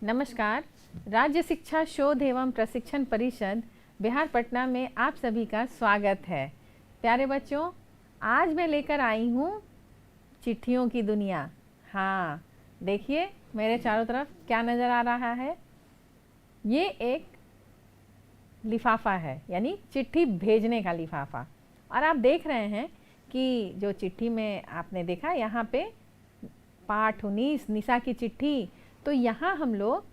नमस्कार। राज्य शिक्षा शोध एवं प्रशिक्षण परिषद बिहार पटना में आप सभी का स्वागत है। प्यारे बच्चों, आज मैं लेकर आई हूँ चिट्ठियों की दुनिया। हाँ, देखिए मेरे चारों तरफ क्या नज़र आ रहा है। ये एक लिफाफा है, यानी चिट्ठी भेजने का लिफाफा। और आप देख रहे हैं कि जो चिट्ठी में आपने देखा, यहाँ पे पाठ 19 निशा की चिट्ठी। तो यहाँ हम लोग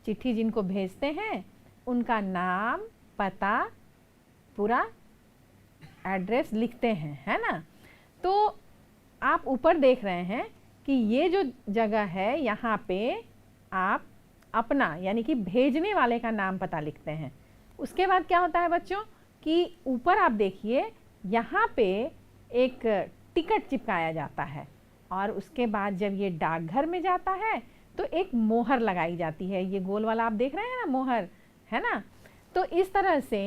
चिट्ठी जिनको भेजते हैं उनका नाम, पता, पूरा एड्रेस लिखते हैं, है ना। तो आप ऊपर देख रहे हैं कि ये जो जगह है, यहाँ पे आप अपना यानी कि भेजने वाले का नाम, पता लिखते हैं। उसके बाद क्या होता है बच्चों कि ऊपर आप देखिए, यहाँ पे एक टिकट चिपकाया जाता है और उसके बाद जब ये डाकघर में जाता है तो एक मोहर लगाई जाती है। ये गोल वाला आप देख रहे हैं ना, मोहर, है ना। तो इस तरह से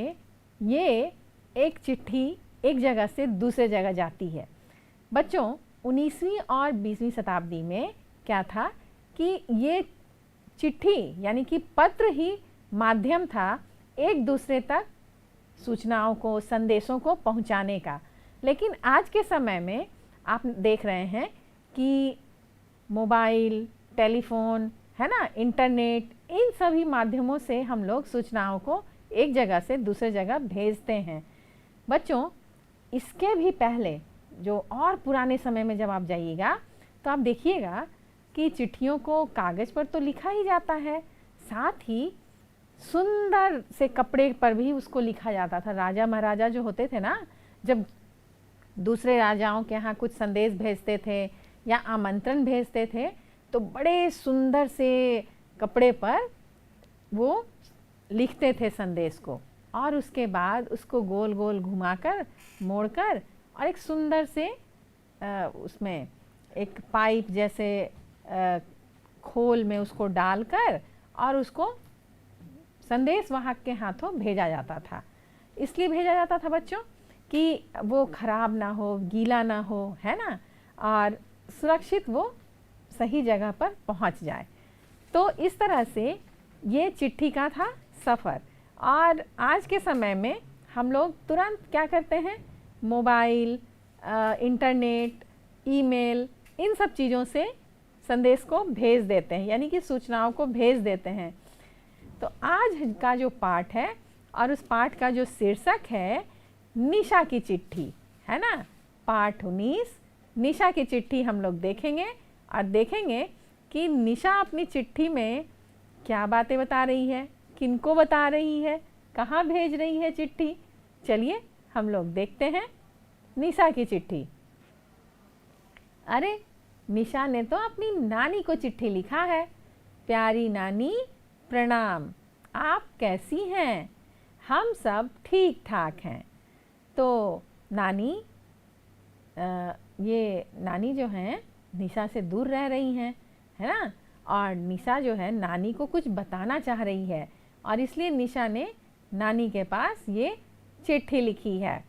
ये एक चिट्ठी एक जगह से दूसरे जगह जाती है। बच्चों, 19वीं और 20वीं शताब्दी में क्या था कि ये चिट्ठी यानी कि पत्र ही माध्यम था एक दूसरे तक सूचनाओं को, संदेशों को पहुंचाने का। लेकिन आज के समय में आप देख रहे हैं कि मोबाइल, टेलीफोन, है ना, इंटरनेट, इन सभी माध्यमों से हम लोग सूचनाओं को एक जगह से दूसरे जगह भेजते हैं। बच्चों, इसके भी पहले जो और पुराने समय में जब आप जाइएगा तो आप देखिएगा कि चिट्ठियों को कागज़ पर तो लिखा ही जाता है, साथ ही सुंदर से कपड़े पर भी उसको लिखा जाता था। राजा महाराजा जो होते थे ना, जब दूसरे राजाओं के यहाँ कुछ संदेश भेजते थे या आमंत्रण भेजते थे तो बड़े सुंदर से कपड़े पर वो लिखते थे संदेश को, और उसके बाद उसको गोल गोल घुमाकर, मोड़कर, और एक सुंदर से उसमें एक पाइप जैसे खोल में उसको डालकर और उसको संदेश वाहक के हाथों भेजा जाता था। इसलिए भेजा जाता था बच्चों कि वो खराब ना हो, गीला ना हो, है ना, और सुरक्षित वो सही जगह पर पहुंच जाए। तो इस तरह से ये चिट्ठी का था सफ़र। और आज के समय में हम लोग तुरंत क्या करते हैं, मोबाइल, इंटरनेट, ईमेल, इन सब चीज़ों से संदेश को भेज देते हैं, यानी कि सूचनाओं को भेज देते हैं। तो आज का जो पाठ है और उस पाठ का जो शीर्षक है निशा की चिट्ठी, है ना। पाठ 19 निशा की चिट्ठी हम लोग देखेंगे और देखेंगे कि निशा अपनी चिट्ठी में क्या बातें बता रही है, किनको बता रही है, कहाँ भेज रही है चिट्ठी। चलिए हम लोग देखते हैं निशा की चिट्ठी। अरे, निशा ने तो अपनी नानी को चिट्ठी लिखा है। प्यारी नानी, प्रणाम, आप कैसी हैं? हम सब ठीक ठाक हैं। तो नानी, ये नानी जो हैं निशा से दूर रह रही हैं, है ना, और निशा जो है नानी को कुछ बताना चाह रही है, और इसलिए निशा ने नानी के पास ये चिट्ठी लिखी है।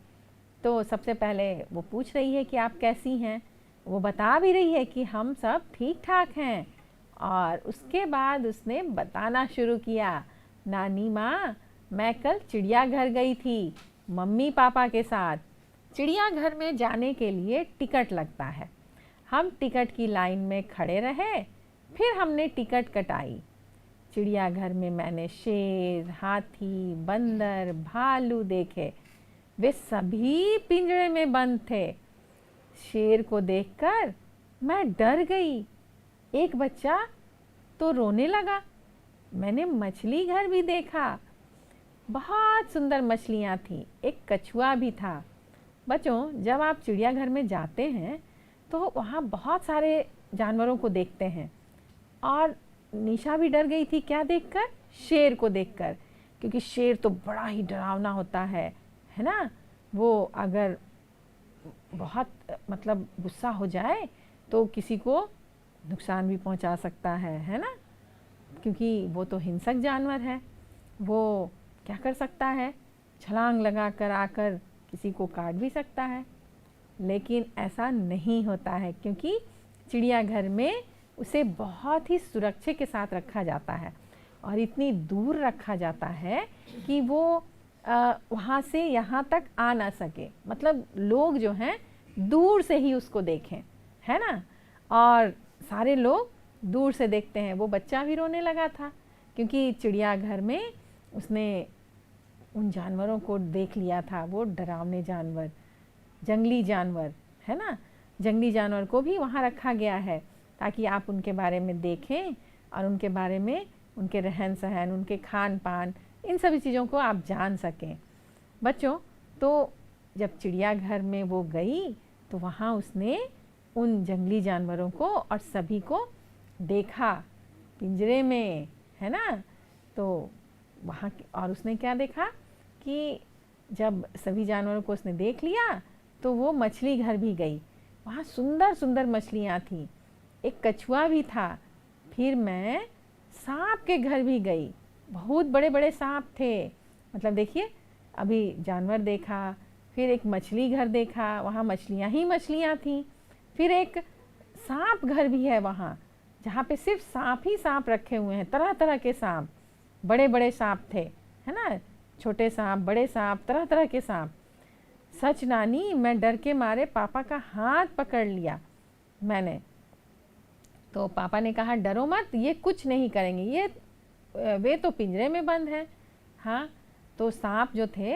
तो सबसे पहले वो पूछ रही है कि आप कैसी हैं। वो बता भी रही है कि हम सब ठीक ठाक हैं, और उसके बाद उसने बताना शुरू किया, नानी माँ, मैं कल चिड़ियाघर गई थी मम्मी पापा के साथ। चिड़ियाघर में जाने के लिए टिकट लगता है। हम टिकट की लाइन में खड़े रहे, फिर हमने टिकट कटाई। चिड़ियाघर में मैंने शेर, हाथी, बंदर, भालू देखे। वे सभी पिंजरे में बंद थे। शेर को देखकर मैं डर गई। एक बच्चा तो रोने लगा। मैंने मछली घर भी देखा, बहुत सुंदर मछलियाँ थीं, एक कछुआ भी था। बच्चों, जब आप चिड़ियाघर में जाते हैं तो वहाँ बहुत सारे जानवरों को देखते हैं, और निशा भी डर गई थी। क्या देखकर? शेर को देखकर, क्योंकि शेर तो बड़ा ही डरावना होता है ना। वो अगर बहुत मतलब गुस्सा हो जाए तो किसी को नुकसान भी पहुंचा सकता है ना, क्योंकि वो तो हिंसक जानवर है। वो क्या कर सकता है, छलांग लगा कर आकर किसी को काट भी सकता है। लेकिन ऐसा नहीं होता है, क्योंकि चिड़ियाघर में उसे बहुत ही सुरक्षा के साथ रखा जाता है और इतनी दूर रखा जाता है कि वो वहाँ से यहाँ तक आ ना सके, मतलब लोग जो हैं दूर से ही उसको देखें, है ना। और सारे लोग दूर से देखते हैं। वो बच्चा भी रोने लगा था क्योंकि चिड़ियाघर में उसने उन जानवरों को देख लिया था, वो डरावने जानवर, जंगली जानवर, है ना। जंगली जानवर को भी वहाँ रखा गया है ताकि आप उनके बारे में देखें और उनके बारे में, उनके रहन सहन, उनके खान पान, इन सभी चीज़ों को आप जान सकें। बच्चों, तो जब चिड़ियाघर में वो गई तो वहाँ उसने उन जंगली जानवरों को और सभी को देखा पिंजरे में, है ना। तो वहाँ और उसने क्या देखा कि जब सभी जानवरों को उसने देख लिया तो वो मछली घर भी गई। वहाँ सुंदर सुंदर मछलियाँ थीं, एक कछुआ भी था। फिर मैं सांप के घर भी गई, बहुत बड़े बड़े सांप थे। मतलब देखिए, अभी जानवर देखा, फिर एक मछली घर देखा, वहाँ मछलियाँ ही मछलियाँ थीं। फिर एक सांप घर भी है वहाँ, जहाँ पे सिर्फ सांप ही सांप रखे हुए हैं, तरह तरह के सांप, बड़े बड़े सांप थे, है ना, छोटे सांप, बड़े सांप, तरह तरह के सांप। सच नानी, मैं डर के मारे पापा का हाथ पकड़ लिया मैंने। तो पापा ने कहा डरो मत, ये कुछ नहीं करेंगे, ये वे तो पिंजरे में बंद हैं। हाँ, तो सांप जो थे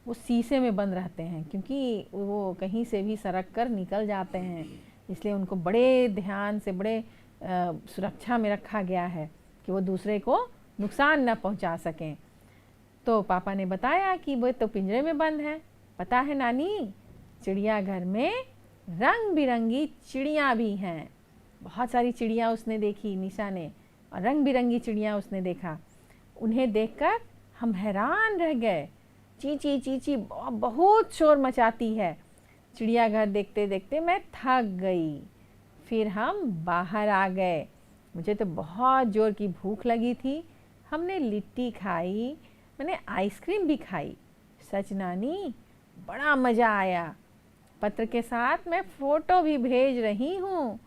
वो शीशे में बंद रहते हैं क्योंकि वो कहीं से भी सरक कर निकल जाते हैं, इसलिए उनको बड़े ध्यान से, बड़े सुरक्षा में रखा गया है कि वो दूसरे को नुकसान न पहुंचा सकें। तो पापा ने बताया कि वो तो पिंजरे में बंद है। पता है नानी, चिड़ियाघर में रंग बिरंगी चिड़ियाँ भी हैं। बहुत सारी चिड़ियाँ उसने देखी, निशा ने, और रंग बिरंगी चिड़ियाँ उसने देखा। उन्हें देखकर हम हैरान रह गए। चींची चींची बहुत शोर मचाती है। चिड़ियाघर देखते देखते मैं थक गई। फिर हम बाहर आ गए। मुझे तो बहुत जोर की भूख लगी थी। हमने लिट्टी खाई, मैंने आइसक्रीम भी खाई। सच नानी, बड़ा मज़ा आया। पत्र के साथ मैं फ़ोटो भी भेज रही हूँ।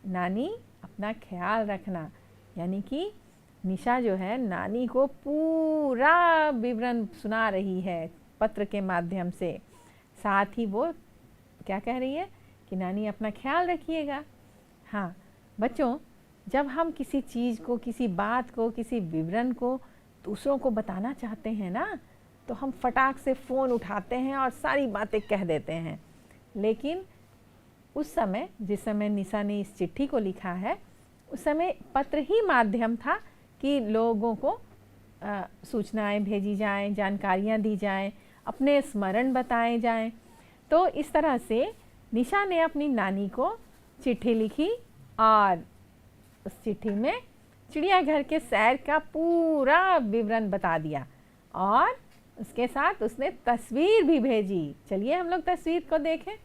नानी, अपना ख्याल रखना। यानी कि निशा जो है नानी को पूरा विवरण सुना रही है पत्र के माध्यम से। साथ ही वो क्या कह रही है कि नानी अपना ख्याल रखिएगा। हाँ बच्चों, जब हम किसी चीज़ को, किसी बात को, किसी विवरण को दूसरों को बताना चाहते हैं ना, तो हम फटाक से फ़ोन उठाते हैं और सारी बातें कह देते हैं। लेकिन उस समय, जिस समय निशा ने इस चिट्ठी को लिखा है, उस समय पत्र ही माध्यम था कि लोगों को सूचनाएं भेजी जाएं, जानकारियां दी जाएं, अपने स्मरण बताए जाएं। तो इस तरह से निशा ने अपनी नानी को चिट्ठी लिखी और उस चिट्ठी में चिड़ियाघर के सैर का पूरा विवरण बता दिया और उसके साथ उसने तस्वीर भी भेजी। चलिए हम लोग तस्वीर को देखें।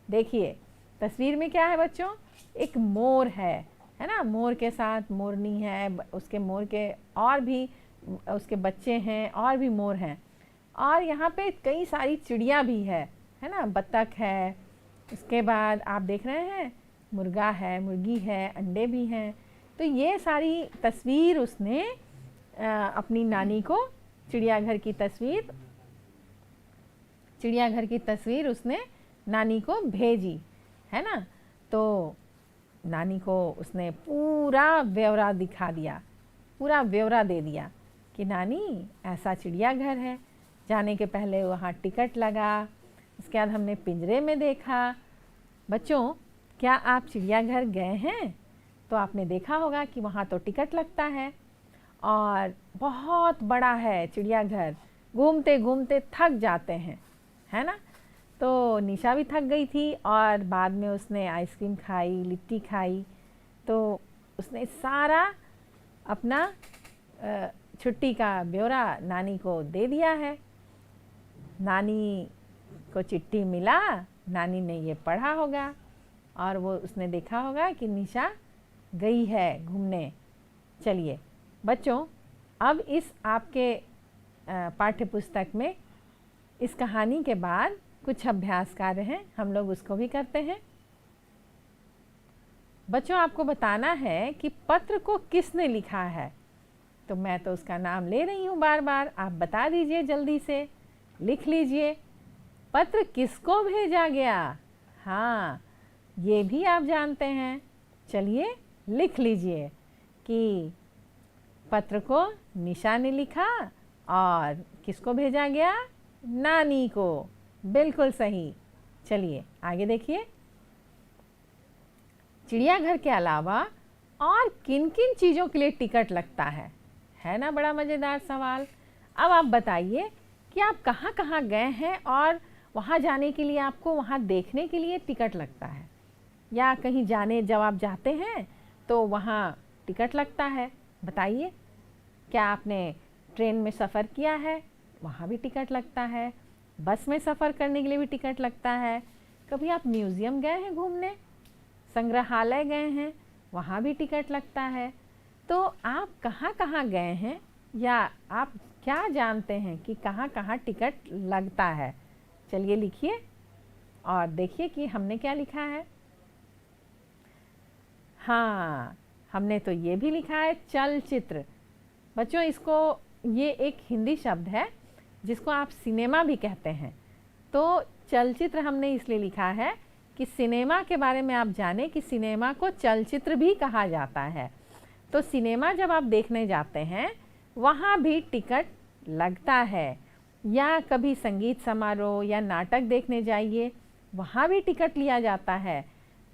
देखिए तस्वीर में क्या है बच्चों, एक मोर है ना, मोर के साथ मोरनी है, उसके मोर के और भी उसके बच्चे हैं, और भी मोर हैं, और यहाँ पे कई सारी चिड़िया भी है ना, बत्तख है, उसके बाद आप देख रहे हैं मुर्गा है, मुर्गी है, अंडे भी हैं। तो ये सारी तस्वीर उसने अपनी नानी को, चिड़ियाघर की तस्वीर उसने नानी को भेजी, है ना। तो नानी को उसने पूरा ब्यौरा दिखा दिया, पूरा ब्यौरा दे दिया कि नानी ऐसा चिड़ियाघर है, जाने के पहले वहाँ टिकट लगा, उसके बाद हमने पिंजरे में देखा। बच्चों, क्या आप चिड़ियाघर गए हैं तो आपने देखा होगा कि वहाँ तो टिकट लगता है और बहुत बड़ा है चिड़ियाघर, घूमते घूमते थक जाते हैं, है ना। तो निशा भी थक गई थी और बाद में उसने आइसक्रीम खाई, लिट्टी खाई। तो उसने सारा अपना छुट्टी का ब्यौरा नानी को दे दिया है। नानी को चिट्ठी मिला, नानी ने ये पढ़ा होगा और वो उसने देखा होगा कि निशा गई है घूमने। चलिए बच्चों, अब इस आपके पाठ्य पुस्तक में इस कहानी के बाद कुछ अभ्यास कार्य हैं, हम लोग उसको भी करते हैं। बच्चों आपको बताना है कि पत्र को किसने लिखा है। तो मैं तो उसका नाम ले रही हूँ बार बार, आप बता दीजिए जल्दी से, लिख लीजिए। पत्र किसको भेजा गया? हाँ, ये भी आप जानते हैं। चलिए लिख लीजिए कि पत्र को निशा ने लिखा और किसको भेजा गया? नानी को। बिल्कुल सही। चलिए आगे देखिए। चिड़ियाघर के अलावा और किन किन चीज़ों के लिए टिकट लगता है ना बड़ा मज़ेदार सवाल। अब आप बताइए कि आप कहाँ कहाँ गए हैं और वहाँ जाने के लिए आपको वहाँ देखने के लिए टिकट लगता है, या कहीं जाने जब आप जाते हैं तो वहाँ टिकट लगता है। बताइए, क्या आपने ट्रेन में सफ़र किया है? वहाँ भी टिकट लगता है। बस में सफ़र करने के लिए भी टिकट लगता है। कभी आप म्यूज़ियम गए हैं घूमने, संग्रहालय गए हैं, वहाँ भी टिकट लगता है। तो आप कहाँ कहाँ गए हैं, या आप क्या जानते हैं कि कहाँ कहाँ टिकट लगता है? चलिए लिखिए और देखिए कि हमने क्या लिखा है। हाँ, हमने तो ये भी लिखा है चलचित्र। बच्चों इसको, ये एक हिंदी शब्द है जिसको आप सिनेमा भी कहते हैं। तो चलचित्र हमने इसलिए लिखा है कि सिनेमा के बारे में आप जानें कि सिनेमा को चलचित्र भी कहा जाता है। तो सिनेमा जब आप देखने जाते हैं वहाँ भी टिकट लगता है, या कभी संगीत समारोह या नाटक देखने जाइए, वहाँ भी टिकट लिया जाता है।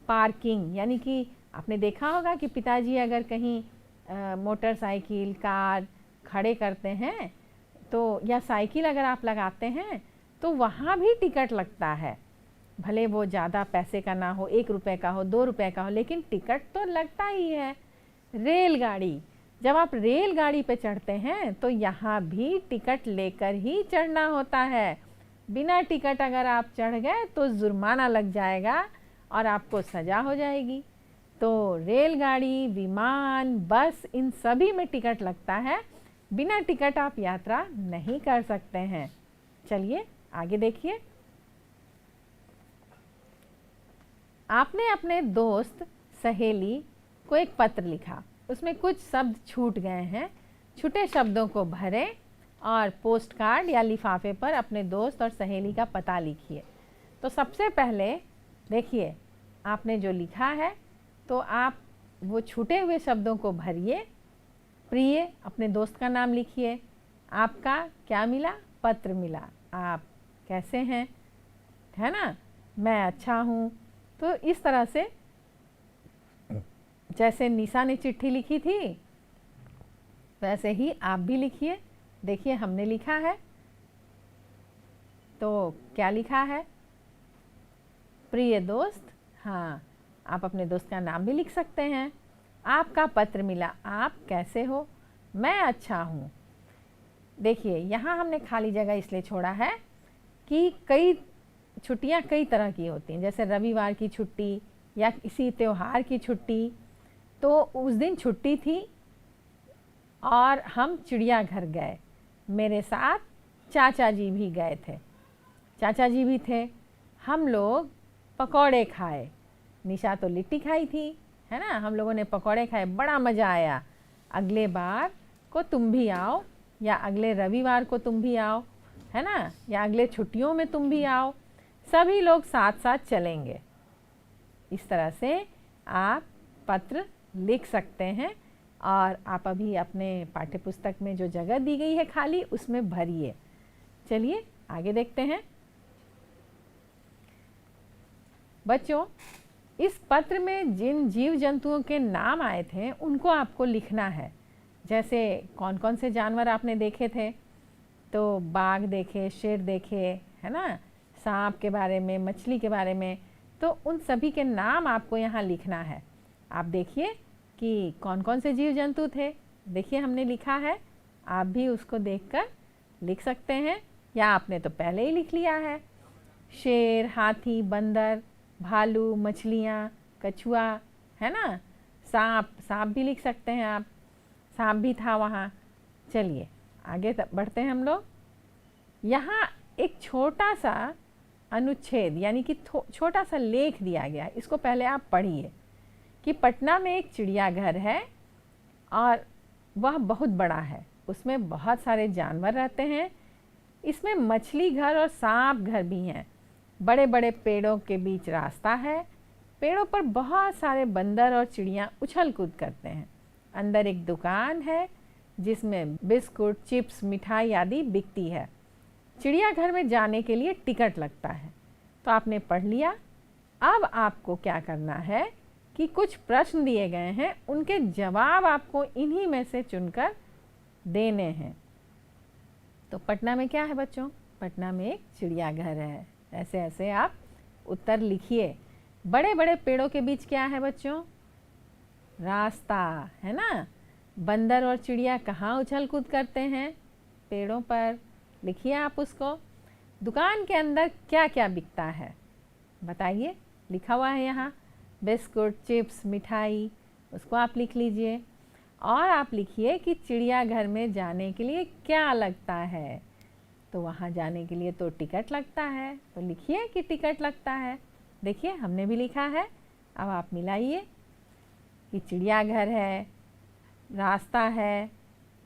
पार्किंग, यानी कि आपने देखा होगा कि पिताजी अगर कहीं मोटरसाइकिल, कार खड़े करते हैं तो, या साइकिल अगर आप लगाते हैं तो वहाँ भी टिकट लगता है। भले वो ज़्यादा पैसे का ना हो, 1 रुपये का हो, 2 रुपये का हो, लेकिन टिकट तो लगता ही है। रेलगाड़ी, जब आप रेलगाड़ी पे चढ़ते हैं तो यहाँ भी टिकट लेकर ही चढ़ना होता है। बिना टिकट अगर आप चढ़ गए तो जुर्माना लग जाएगा और आपको सज़ा हो जाएगी। तो रेलगाड़ी, विमान, बस, इन सभी में टिकट लगता है। बिना टिकट आप यात्रा नहीं कर सकते हैं। चलिए आगे देखिए। आपने अपने दोस्त, सहेली को एक पत्र लिखा, उसमें कुछ शब्द छूट गए हैं। छूटे शब्दों को भरें और पोस्ट कार्ड या लिफाफे पर अपने दोस्त और सहेली का पता लिखिए। तो सबसे पहले देखिए, आपने जो लिखा है तो आप वो छूटे हुए शब्दों को भरिए। प्रिय, अपने दोस्त का नाम लिखिए। आपका क्या मिला? पत्र मिला। आप कैसे हैं? है ना? मैं अच्छा हूँ। तो इस तरह से जैसे निशा ने चिट्ठी लिखी थी वैसे ही आप भी लिखिए। देखिए हमने लिखा है, तो क्या लिखा है? प्रिय दोस्त। हाँ, आप अपने दोस्त का नाम भी लिख सकते हैं। आपका पत्र मिला। आप कैसे हो? मैं अच्छा हूँ। देखिए यहाँ हमने खाली जगह इसलिए छोड़ा है कि कई छुट्टियाँ कई तरह की होती हैं, जैसे रविवार की छुट्टी या किसी त्यौहार की छुट्टी। तो उस दिन छुट्टी थी और हम चिड़ियाघर गए। मेरे साथ चाचा जी भी गए थे, चाचा जी भी थे। हम लोग पकौड़े खाए। निशा तो लिट्टी खाई थी, है ना? हम लोगों ने पकौड़े खाए, बड़ा मज़ा आया। अगले बार को तुम भी आओ, या अगले रविवार को तुम भी आओ, है ना? या अगले छुट्टियों में तुम भी आओ। सभी लोग साथ साथ चलेंगे। इस तरह से आप पत्र लिख सकते हैं और आप अभी अपने पाठ्यपुस्तक में जो जगह दी गई है खाली, उसमें भरिए। चलिए आगे देखते हैं। बच्चों, इस पत्र में जिन जीव जंतुओं के नाम आए थे उनको आपको लिखना है। जैसे कौन कौन से जानवर आपने देखे थे? तो बाघ देखे, शेर देखे, है ना? सांप के बारे में, मछली के बारे में। तो उन सभी के नाम आपको यहाँ लिखना है। आप देखिए कि कौन कौन से जीव जंतु थे। देखिए हमने लिखा है, आप भी उसको देखकर लिख सकते हैं, या आपने तो पहले ही लिख लिया है। शेर, हाथी, बंदर, भालू, मछलियाँ, कछुआ, है ना? सांप, सांप भी लिख सकते हैं आप, सांप भी था वहाँ। चलिए आगे बढ़ते हैं हम लोग। यहाँ एक छोटा सा अनुच्छेद यानी कि छोटा सा लेख दिया गया है, इसको पहले आप पढ़िए। कि पटना में एक चिड़ियाघर है और वह बहुत बड़ा है। उसमें बहुत सारे जानवर रहते हैं। इसमें मछली घर और सांप घर भी हैं। बड़े बड़े पेड़ों के बीच रास्ता है। पेड़ों पर बहुत सारे बंदर और चिड़ियाँ उछल कूद करते हैं। अंदर एक दुकान है जिसमें बिस्कुट, चिप्स, मिठाई आदि बिकती है। चिड़ियाघर में जाने के लिए टिकट लगता है। तो आपने पढ़ लिया। अब आपको क्या करना है कि कुछ प्रश्न दिए गए हैं, उनके जवाब आपको इन्हीं में से चुनकर देने हैं। तो पटना में क्या है बच्चों? पटना में एक चिड़ियाघर है। ऐसे ऐसे आप उत्तर लिखिए। बड़े बड़े पेड़ों के बीच क्या है बच्चों? रास्ता है ना। बंदर और चिड़िया कहाँ उछल कूद करते हैं? पेड़ों पर। लिखिए आप उसको। दुकान के अंदर क्या क्या बिकता है बताइए। लिखा हुआ है यहाँ बिस्कुट, चिप्स, मिठाई, उसको आप लिख लीजिए। और आप लिखिए कि चिड़ियाघर में जाने के लिए क्या लगता है। तो वहाँ जाने के लिए तो टिकट लगता है, तो लिखिए कि टिकट लगता है। देखिए हमने भी लिखा है। अब आप मिलाइए कि चिड़ियाघर है, रास्ता है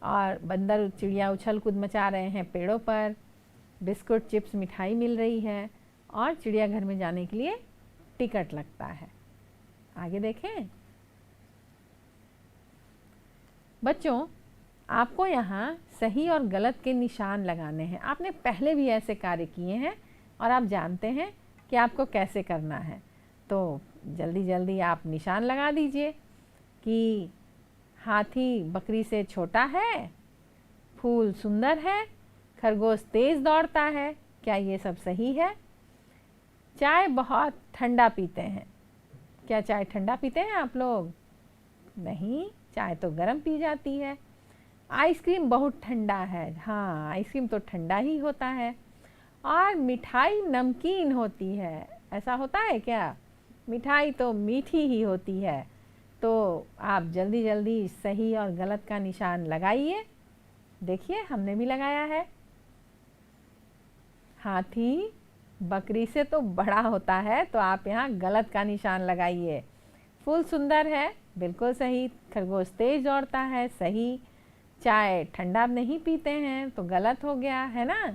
और बंदर चिड़िया उछल कूद मचा रहे हैं पेड़ों पर, बिस्कुट, चिप्स, मिठाई मिल रही है और चिड़ियाघर में जाने के लिए टिकट लगता है। आगे देखें बच्चों, आपको यहाँ सही और गलत के निशान लगाने हैं। आपने पहले भी ऐसे कार्य किए हैं और आप जानते हैं कि आपको कैसे करना है। तो जल्दी जल्दी आप निशान लगा दीजिए कि हाथी बकरी से छोटा है, फूल सुंदर है, खरगोश तेज दौड़ता है। क्या ये सब सही है? चाय बहुत ठंडा पीते हैं। क्या चाय ठंडा पीते हैं आप लोग? नहीं, चाय तो गर्म पी जाती है। आइसक्रीम बहुत ठंडा है। हाँ, आइसक्रीम तो ठंडा ही होता है। और मिठाई नमकीन होती है। ऐसा होता है क्या? मिठाई तो मीठी ही होती है। तो आप जल्दी जल्दी सही और गलत का निशान लगाइए। देखिए हमने भी लगाया है। हाथी बकरी से तो बड़ा होता है, तो आप यहाँ गलत का निशान लगाइए। फूल सुंदर है, बिल्कुल सही। खरगोश तेज दौड़ता है, सही। चाय ठंडा नहीं पीते हैं, तो गलत हो गया है ना।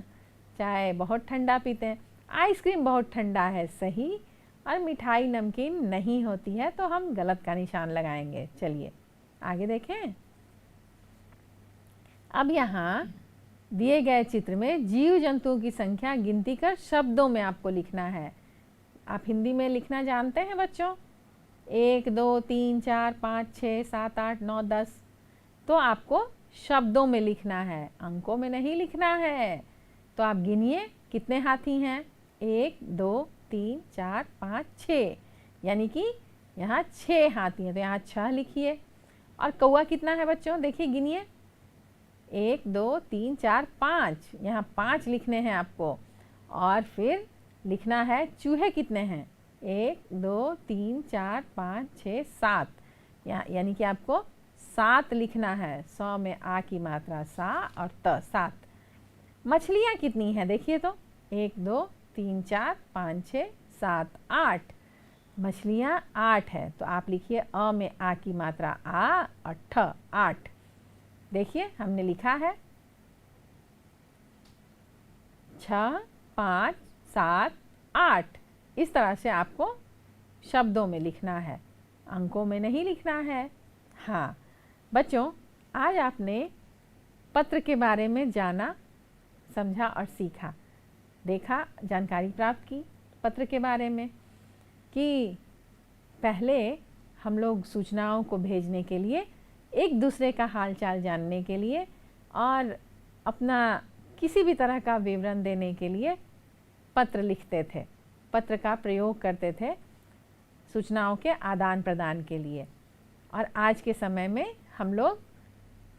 चाय बहुत ठंडा पीते हैं। आइसक्रीम बहुत ठंडा है, सही। और मिठाई नमकीन नहीं होती है, तो हम गलत का निशान लगाएंगे। चलिए आगे देखें। अब यहाँ दिए गए चित्र में जीव जंतुओं की संख्या गिनती कर शब्दों में आपको लिखना है। आप हिंदी में लिखना जानते हैं बच्चों? 1, 2, 3, 4, 5, 6, 7, 8, 9, 10। तो आपको शब्दों में लिखना है, अंकों में नहीं लिखना है। तो आप गिनिए कितने हाथी हैं। 1, 2, 3, 4, 5, 6, यानी कि यहाँ 6 हाथी हैं। तो यहाँ 6 लिखिए। और कौआ कितना है बच्चों? देखिए गिनिए। 1, 2, 3, 4, 5, यहाँ 5 लिखने हैं आपको। और फिर लिखना है चूहे कितने हैं। 1, 2, 3, 4, 5, 6, 7, यानी कि आपको 7 लिखना है। 100 में आ की मात्रा सा और त, 7। मछलियाँ कितनी हैं देखिए तो। 1, 2, 3, 4, 5, 6, 7, 8। मछलियाँ 8 है। तो आप लिखिए अ में आ की मात्रा आ और ठ, 8। देखिए हमने लिखा है 6, 5, 7, 8। इस तरह से आपको शब्दों में लिखना है, अंकों में नहीं लिखना है। हाँ बच्चों, आज आपने पत्र के बारे में जाना, समझा और सीखा। देखा, जानकारी प्राप्त की पत्र के बारे में कि पहले हम लोग सूचनाओं को भेजने के लिए, एक दूसरे का हालचाल जानने के लिए और अपना किसी भी तरह का विवरण देने के लिए पत्र लिखते थे, पत्र का प्रयोग करते थे सूचनाओं के आदान प्रदान के लिए। और आज के समय में हम लोग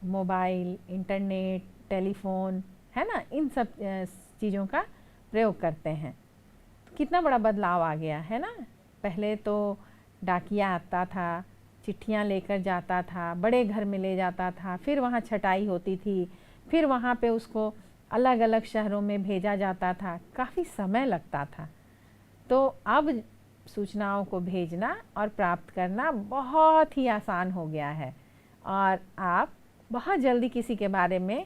मोबाइल, इंटरनेट, टेलीफोन, है ना, इन सब चीज़ों का प्रयोग करते हैं। कितना बड़ा बदलाव आ गया है ना। पहले तो डाकिया आता था, चिट्ठियाँ लेकर जाता था, बड़े घर में ले जाता था, फिर वहाँ छटाई होती थी, फिर वहाँ पे उसको अलग अलग शहरों में भेजा जाता था, काफ़ी समय लगता था। तो अब सूचनाओं को भेजना और प्राप्त करना बहुत ही आसान हो गया है और आप बहुत जल्दी किसी के बारे में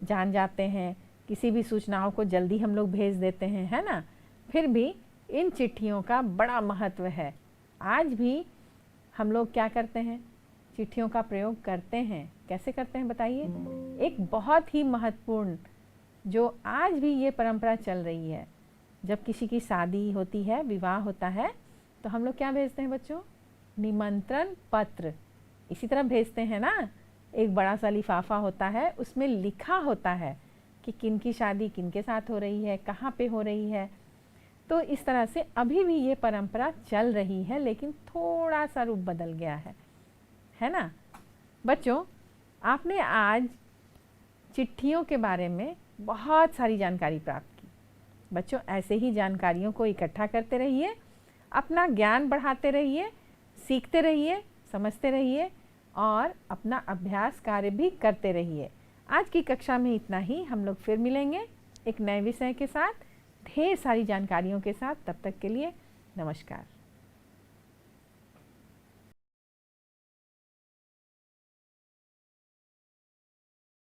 जान जाते हैं, किसी भी सूचनाओं को जल्दी हम लोग भेज देते हैं, है ना। फिर भी इन चिट्ठियों का बड़ा महत्व है। आज भी हम लोग क्या करते हैं, चिट्ठियों का प्रयोग करते हैं। कैसे करते हैं बताइए। एक बहुत ही महत्वपूर्ण जो आज भी ये परंपरा चल रही है, जब किसी की शादी होती है, विवाह होता है, तो हम लोग क्या भेजते हैं बच्चों, निमंत्रण पत्र। इसी तरह भेजते हैं ना, एक बड़ा सा लिफाफा होता है, उसमें लिखा होता है कि किन की शादी किन के साथ हो रही है, कहाँ पे हो रही है। तो इस तरह से अभी भी ये परंपरा चल रही है, लेकिन थोड़ा सा रूप बदल गया है ना। बच्चों, आपने आज चिट्ठियों के बारे में बहुत सारी जानकारी प्राप्त की। बच्चों, ऐसे ही जानकारियों को इकट्ठा करते रहिए, अपना ज्ञान बढ़ाते रहिए, सीखते रहिए, समझते रहिए और अपना अभ्यास कार्य भी करते रहिए। आज की कक्षा में इतना ही। हम लोग फिर मिलेंगे एक नए विषय के साथ, ढेर सारी जानकारियों के साथ। तब तक के लिए नमस्कार।